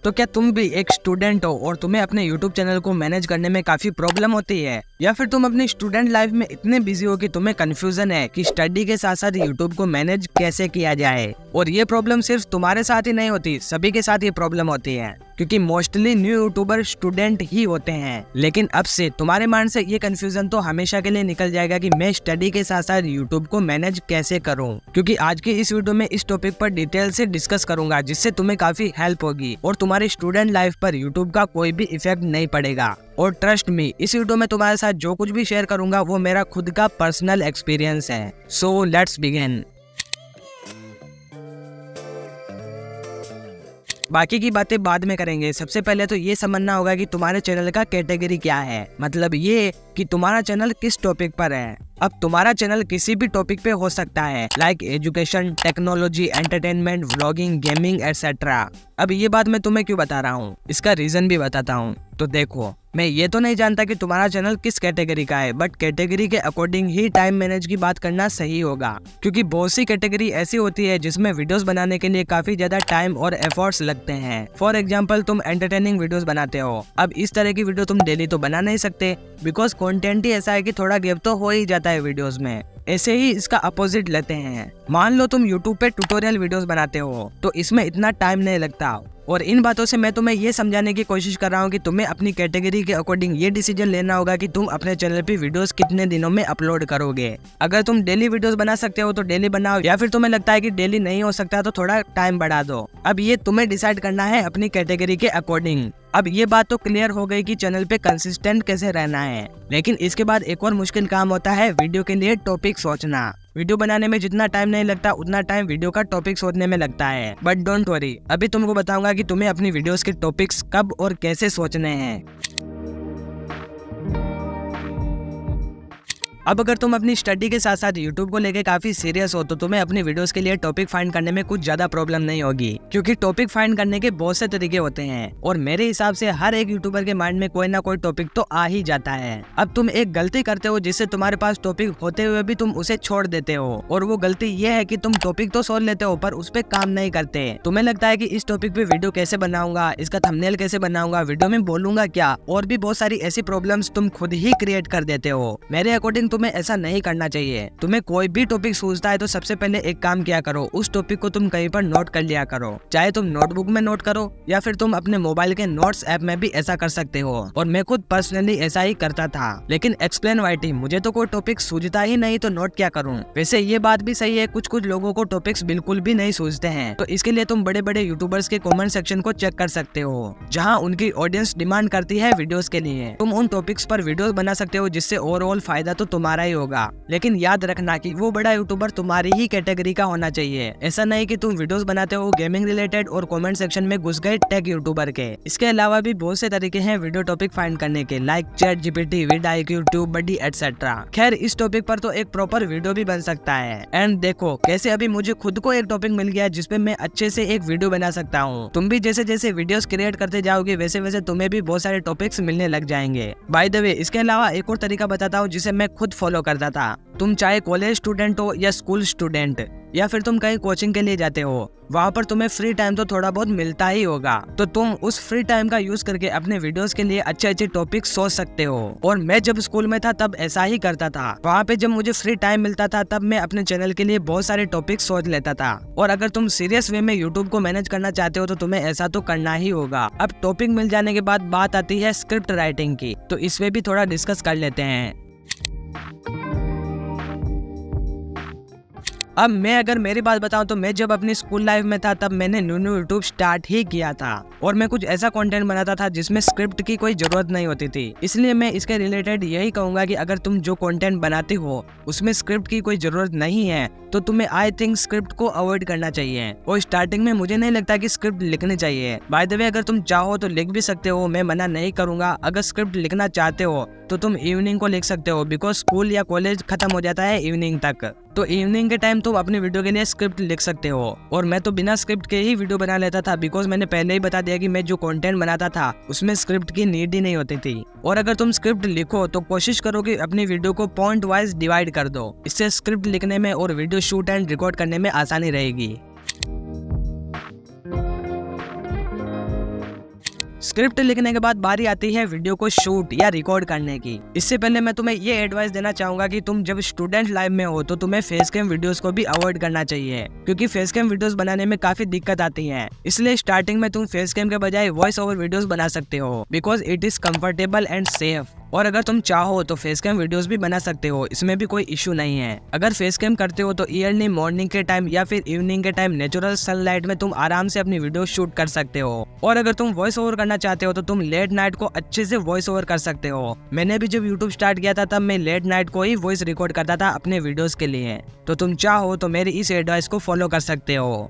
तो क्या तुम भी एक स्टूडेंट हो और तुम्हें अपने यूट्यूब चैनल को मैनेज करने में काफी प्रॉब्लम होती है, या फिर तुम अपनी स्टूडेंट लाइफ में इतने बिजी हो कि तुम्हें कंफ्यूजन है कि स्टडी के साथ साथ यूट्यूब को मैनेज कैसे किया जाए। और ये प्रॉब्लम सिर्फ तुम्हारे साथ ही नहीं होती, सभी के साथ ये प्रॉब्लम होती है, क्योंकि मोस्टली न्यू यूट्यूबर स्टूडेंट ही होते हैं। लेकिन अब से तुम्हारे माइंड से ये कंफ्यूजन तो हमेशा के लिए निकल जाएगा कि मैं स्टडी के साथ साथ यूट्यूब को मैनेज कैसे करूं, क्योंकि आज की इस वीडियो में इस टॉपिक पर डिटेल से डिस्कस करूंगा, जिससे तुम्हें काफी हेल्प होगी और तुम्हारी स्टूडेंट लाइफ पर यूट्यूब का कोई भी इफेक्ट नहीं पड़ेगा। और ट्रस्ट मी, इस वीडियो में तुम्हारे साथ जो कुछ भी शेयर करूंगा वो मेरा खुद का पर्सनल एक्सपीरियंस है। So let's begin. बाकी की बातें बाद में करेंगे। सबसे पहले तो ये समझना होगा कि तुम्हारे चैनल का कैटेगरी क्या है, मतलब ये कि तुम्हारा चैनल किस टॉपिक पर है। अब तुम्हारा चैनल किसी भी टॉपिक पे हो सकता है, like education, technology, entertainment, vlogging, gaming etcetera. अब ये बात मैं तुम्हें क्यों बता रहा हूँ, इसका रीजन भी बताता हूँ। तो देखो, मैं ये तो नहीं जानता कि तुम्हारा चैनल किस कैटेगरी का है, बट कैटेगरी के अकॉर्डिंग ही टाइम मैनेज की बात करना सही होगा, क्योंकि बहुत सी कैटेगरी ऐसी होती है जिसमें वीडियोस बनाने के लिए काफी ज्यादा टाइम और एफर्ट्स लगते हैं। फॉर एग्जांपल, तुम एंटरटेनिंग वीडियोस बनाते हो। अब इस तरह की वीडियो तुम डेली तो बना नहीं सकते, बिकॉज कंटेंट ही ऐसा है कि थोड़ा गैप तो हो ही जाता है वीडियोस में। ऐसे ही इसका अपोजिट लेते हैं। मान लो तुम YouTube पे ट्यूटोरियल वीडियोस बनाते हो, तो इसमें इतना टाइम नहीं लगता। और इन बातों से मैं तुम्हें ये समझाने की कोशिश कर रहा हूँ कि तुम्हें अपनी कैटेगरी के अकॉर्डिंग ये डिसीजन लेना होगा कि तुम अपने चैनल पे वीडियोस कितने दिनों में अपलोड करोगे। अगर तुम डेली वीडियोस बना सकते हो तो डेली बनाओ, या फिर तुम्हें लगता है कि डेली नहीं हो सकता तो थोड़ा टाइम बढ़ा दो। अब ये तुम्हें डिसाइड करना है अपनी कैटेगरी के अकॉर्डिंग। अब ये बात तो क्लियर हो गई कि चैनल पे कंसिस्टेंट कैसे रहना है, लेकिन इसके बाद एक और मुश्किल काम होता है वीडियो के लिए टॉपिक सोचना। वीडियो बनाने में जितना टाइम नहीं लगता उतना टाइम वीडियो का टॉपिक सोचने में लगता है। बट डोंट वरी, अभी तुमको बताऊंगा कि तुम्हें अपनी वीडियोस के टॉपिक्स कब और कैसे सोचने हैं। अब अगर तुम अपनी स्टडी के साथ साथ यूट्यूब को लेके काफी सीरियस हो तो तुम्हें अपनी वीडियोस के लिए टॉपिक फाइंड करने में कुछ ज्यादा प्रॉब्लम नहीं होगी, क्योंकि टॉपिक फाइंड करने के बहुत से तरीके होते हैं और मेरे हिसाब से हर एक यूट्यूबर के माइंड में कोई ना कोई टॉपिक तो आ ही जाता है। अब तुम एक गलती करते हो जिससे तुम्हारे पास टॉपिक होते हुए भी तुम उसे छोड़ देते हो, और वो गलती ये है कि तुम टॉपिक तो सोच लेते हो पर उस पर काम नहीं करते। तुम्हें लगता है कि इस टॉपिक पे वीडियो कैसे बनाऊंगा, इसका थंबनेल कैसे बनाऊंगा, वीडियो में बोलूंगा क्या, और भी बहुत सारी ऐसी प्रॉब्लम्स तुम खुद ही क्रिएट कर देते हो। मेरे अकॉर्डिंग तुम्हें ऐसा नहीं करना चाहिए। तुम्हें कोई भी टॉपिक सूझता है तो सबसे पहले एक काम किया करो, उस टॉपिक को तुम कहीं पर नोट कर लिया करो। चाहे तुम नोटबुक में नोट करो या फिर तुम अपने मोबाइल के नोट्स ऐप में भी ऐसा कर सकते हो। और मैं खुद पर्सनली ऐसा ही करता था, लेकिन एक्सप्लेन वाइटी मुझे तो कोई टॉपिक सूझता ही नहीं तो नोट क्या करूं। वैसे ये बात भी सही है, कुछ लोगों को टॉपिक्स बिल्कुल भी नहीं सूझते हैं, तो इसके लिए तुम बड़े बड़े यूट्यूबर्स के कमेंट सेक्शन को चेक कर सकते हो, जहाँ उनकी ऑडियंस डिमांड करती है वीडियोस के लिए। तुम उन टॉपिक्स पर वीडियोस बना सकते हो, जिससे ओवरऑल फायदा तो तुम्हारा ही होगा। लेकिन याद रखना कि वो बड़ा यूट्यूबर तुम्हारी ही कैटेगरी का होना चाहिए। ऐसा नहीं कि तुम वीडियोस बनाते हो गेमिंग रिलेटेड और कमेंट सेक्शन में घुस गए टेक यूट्यूबर के। इसके अलावा भी बहुत से तरीके हैं वीडियो टॉपिक फाइंड करने के, like ChatGPT, vidIQ, TubeBuddy etcetera. खैर, इस टॉपिक पर तो एक प्रॉपर वीडियो भी बन सकता है। एंड देखो कैसे अभी मुझे खुद को एक टॉपिक मिल गया जिसपे मैं अच्छे से एक वीडियो बना सकता हूँ। तुम भी जैसे जैसे वीडियोस क्रिएट करते जाओगे वैसे वैसे तुम्हें भी बहुत सारे टॉपिक्स मिलने लग जाएंगे। बाय द वे, इसके अलावा एक और तरीका बताता हूँ जिसे मैं खुद फॉलो करता था। तुम चाहे कॉलेज स्टूडेंट हो या स्कूल स्टूडेंट, या फिर तुम कहीं कोचिंग के लिए जाते हो, वहाँ पर तुम्हें फ्री टाइम तो थोड़ा बहुत मिलता ही होगा, तो तुम उस फ्री टाइम का यूज करके अपने वीडियोस के लिए अच्छे अच्छे टॉपिक सोच सकते हो। और मैं जब स्कूल में था तब ऐसा ही करता था। वहाँ पे जब मुझे फ्री टाइम मिलता था तब मैं अपने चैनल के लिए बहुत सारे टॉपिक सोच लेता था। और अगर तुम सीरियस वे में यूट्यूब को मैनेज करना चाहते हो तो तुम्हें ऐसा तो करना ही होगा। अब टॉपिक मिल जाने के बाद बात आती है स्क्रिप्ट राइटिंग की, तो इसमें भी थोड़ा डिस्कस कर लेते हैं। अब मैं अगर मेरी बात बताऊं तो मैं जब अपनी स्कूल लाइफ में था तब मैंने न्यू यूट्यूब स्टार्ट ही किया था, और मैं कुछ ऐसा कंटेंट बनाता था जिसमें स्क्रिप्ट की कोई जरूरत नहीं होती थी। इसलिए मैं इसके रिलेटेड यही कहूंगा कि अगर तुम जो कंटेंट बनाते हो उसमें स्क्रिप्ट की कोई जरूरत नहीं है तो तुम्हें आई थिंक स्क्रिप्ट को अवॉइड करना चाहिए। और स्टार्टिंग में मुझे नहीं लगता कि स्क्रिप्ट लिखनी चाहिए। बाय द वे, अगर तुम चाहो तो लिख भी सकते हो, मैं मना नहीं करूंगा। अगर स्क्रिप्ट लिखना चाहते हो तो तुम इवनिंग को लिख सकते हो, बिकॉज स्कूल या कॉलेज खत्म हो जाता है इवनिंग तक, तो इवनिंग के टाइम तुम अपनी वीडियो के लिए स्क्रिप्ट लिख सकते हो। और मैं तो बिना स्क्रिप्ट के ही वीडियो बना लेता था, बिकॉज मैंने पहले ही बता दिया कि मैं जो कंटेंट बनाता था उसमें स्क्रिप्ट की नीड ही नहीं होती थी। और अगर तुम स्क्रिप्ट लिखो तो कोशिश करो कि अपनी वीडियो को पॉइंट वाइज डिवाइड कर दो, इससे स्क्रिप्ट लिखने में और वीडियो शूट एंड रिकॉर्ड करने में आसानी रहेगी। स्क्रिप्ट लिखने के बाद बारी आती है वीडियो को शूट या रिकॉर्ड करने की। इससे पहले मैं तुम्हें ये एडवाइस देना चाहूंगा कि तुम जब स्टूडेंट लाइफ में हो तो तुम्हें फेस कैम वीडियोस को भी अवॉइड करना चाहिए, क्योंकि फेस कैम वीडियोस बनाने में काफी दिक्कत आती है। इसलिए स्टार्टिंग में तुम फेस कैम के बजाय वॉइस ओवर वीडियोस बना सकते हो, because it is comfortable and safe. और अगर तुम चाहो तो फेस कैम वीडियोस भी बना सकते हो, इसमें भी कोई इशू नहीं है। अगर फेस कैम करते हो तो ईयरली मॉर्निंग के टाइम या फिर इवनिंग के टाइम नेचुरल सनलाइट में तुम आराम से अपनी वीडियो शूट कर सकते हो। और अगर तुम वॉइस ओवर करना चाहते हो तो तुम लेट नाइट को अच्छे से वॉइस ओवर कर सकते हो। मैंने भी जब यूट्यूब स्टार्ट किया था तब मैं लेट नाइट को ही वॉइस रिकॉर्ड करता था अपने वीडियोस के लिए। तो तुम चाहो तो मेरी इस एडवाइस को फॉलो कर सकते हो।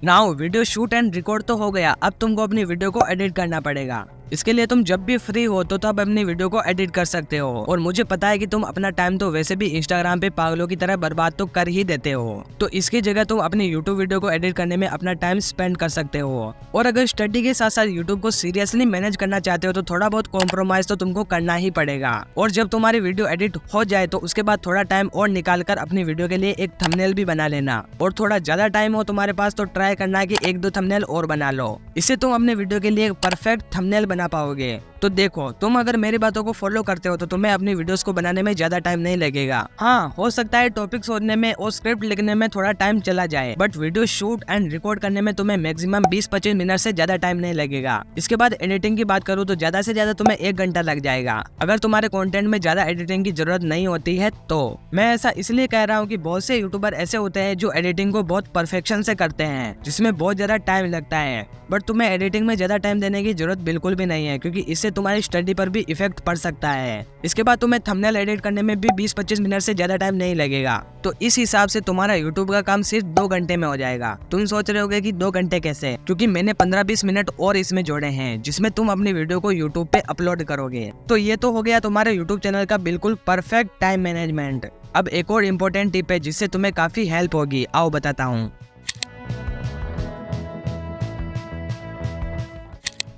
Now video shoot and record तो हो गया, अब तुमको अपनी वीडियो को एडिट करना पड़ेगा। इसके लिए तुम जब भी फ्री हो तो तब अपनी वीडियो को एडिट कर सकते हो। और मुझे पता है कि तुम अपना टाइम तो वैसे भी इंस्टाग्राम पे पागलों की तरह बर्बाद तो कर ही देते हो, तो इसकी जगह तुम अपनी यूट्यूब वीडियो को एडिट करने में अपना टाइम स्पेंड कर सकते हो। और अगर स्टडी के साथ साथ यूट्यूब को सीरियसली मैनेज करना चाहते हो तो थोड़ा बहुत कॉम्प्रोमाइज तो तुमको करना ही पड़ेगा। और जब तुम्हारी वीडियो एडिट हो जाए तो उसके बाद थोड़ा टाइम और निकाल कर अपनी वीडियो के लिए एक थंबनेल भी बना लेना। और थोड़ा ज्यादा टाइम हो तुम्हारे पास तो ट्राई करना कि 1-2 थंबनेल और बना लो। इससे तुम अपने वीडियो के लिए एक परफेक्ट थंबनेल बना पाओगे। तो देखो, तुम अगर मेरी बातों को फॉलो करते हो तो तुम्हें अपनी वीडियोस को बनाने में ज्यादा टाइम नहीं लगेगा। हाँ, हो सकता है टॉपिक सोचने में और स्क्रिप्ट लिखने में थोड़ा टाइम चला जाए, but video shoot and record करने में तुम्हें मैक्सिमम 20-25 मिनट से ज्यादा टाइम नहीं लगेगा। इसके बाद एडिटिंग की बात करूँ तो ज्यादा से ज्यादा तुम्हें 1 घंटा लग जाएगा। अगर तुम्हारे कंटेंट में ज्यादा एडिटिंग की जरूरत नहीं होती है तो। मैं ऐसा इसलिए कह रहा हूँ कि बहुत से यूट्यूबर ऐसे होते हैं जो एडिटिंग को बहुत परफेक्शन से करते हैं, जिसमें बहुत ज्यादा टाइम लगता है। बट तुम्हें एडिटिंग में ज्यादा टाइम देने की जरूरत बिल्कुल भी नहीं है, क्योंकि इससे तुम्हारी स्टडी पर भी इफेक्ट पड़ सकता है। इसके बाद तुम्हें थंबनेल एडिट करने में भी 20-25 मिनट से ज्यादा टाइम नहीं लगेगा। तो इस हिसाब से तुम्हारा यूट्यूब का काम सिर्फ 2 घंटे में हो जाएगा। तुम सोच रहे होगे कि 2 घंटे कैसे, क्योंकि मैंने 15-20 मिनट और इसमें जोड़े हैं, जिसमें तुम अपनी वीडियो को यूट्यूब पे अपलोड करोगे। तो ये तो हो गया तुम्हारे यूट्यूब चैनल का बिल्कुल परफेक्ट टाइम मैनेजमेंट। अब एक और इम्पोर्टेंट टिप है जिससे तुम्हें काफी हेल्प होगी, आओ बताता हूँ।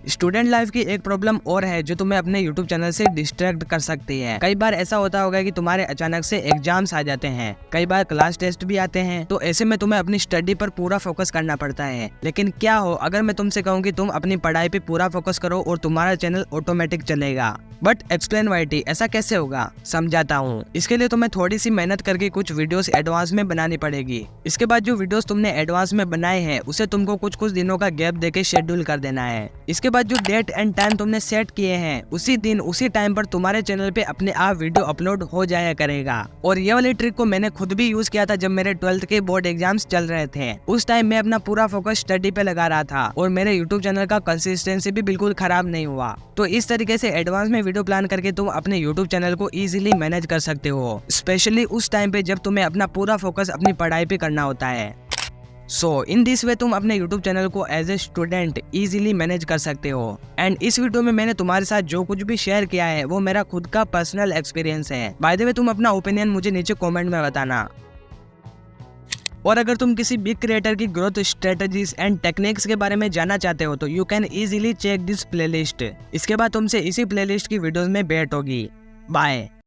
स्टूडेंट लाइफ की एक प्रॉब्लम और है जो तुम्हें अपने YouTube चैनल से डिस्ट्रैक्ट कर सकती है। कई बार ऐसा होता होगा कि तुम्हारे अचानक से एग्जाम्स आ जाते हैं, कई बार क्लास टेस्ट भी आते हैं, तो ऐसे में तुम्हें अपनी स्टडी पर पूरा फोकस करना पड़ता है। लेकिन क्या हो अगर मैं तुमसे कहूँ कि तुम अपनी पढ़ाई पे पूरा फोकस करो और तुम्हारा चैनल ऑटोमेटिक चलेगा। बट एक्सप्लेन वाईटी, ऐसा कैसे होगा, समझाता हूँ। इसके लिए तुम्हें थोड़ी सी मेहनत करके कुछ वीडियोस एडवांस में बनानी पड़ेगी। इसके बाद जो वीडियोस तुमने एडवांस में बनाए हैं उसे तुमको कुछ दिनों का गैप देके शेड्यूल कर देना है। इसके बाद जो डेट एंड टाइम तुमने सेट किए हैं उसी दिन उसी टाइम पर तुम्हारे चैनल पे अपने आप वीडियो अपलोड हो जाया करेगा। और ये वाली ट्रिक को मैंने खुद भी यूज किया था जब मेरे 12th के बोर्ड एग्जाम्स चल रहे थे। उस टाइम मैं अपना पूरा फोकस स्टडी पे लगा रहा था और मेरे यूट्यूब चैनल का कंसिस्टेंसी भी बिल्कुल खराब नहीं हुआ। तो इस तरीके से एडवांस में वीडियो प्लान करके तुम अपने यूट्यूब चैनल को इजीली मैनेज कर सकते हो, स्पेशली उस टाइम पे जब तुम्हें अपना पूरा फोकस अपनी पढ़ाई पे करना होता है। सो इन दिस वे तुम अपने YouTube चैनल को as a student easily manage कर सकते हो। एंड इस वीडियो में मैंने तुम्हारे साथ जो कुछ भी शेयर किया है वो मेरा खुद का पर्सनल एक्सपीरियंस है। बाय द वे तुम अपना ओपिनियन मुझे नीचे कमेंट में बताना। और अगर तुम किसी बिग क्रिएटर की ग्रोथ स्ट्रेटजीज एंड टेक्निक्स के बारे में जानना चाहते हो तो you can easily check this playlist. इसके बाद तुमसे इसी प्लेलिस्ट की वीडियोस में भेंट होगी। बाय।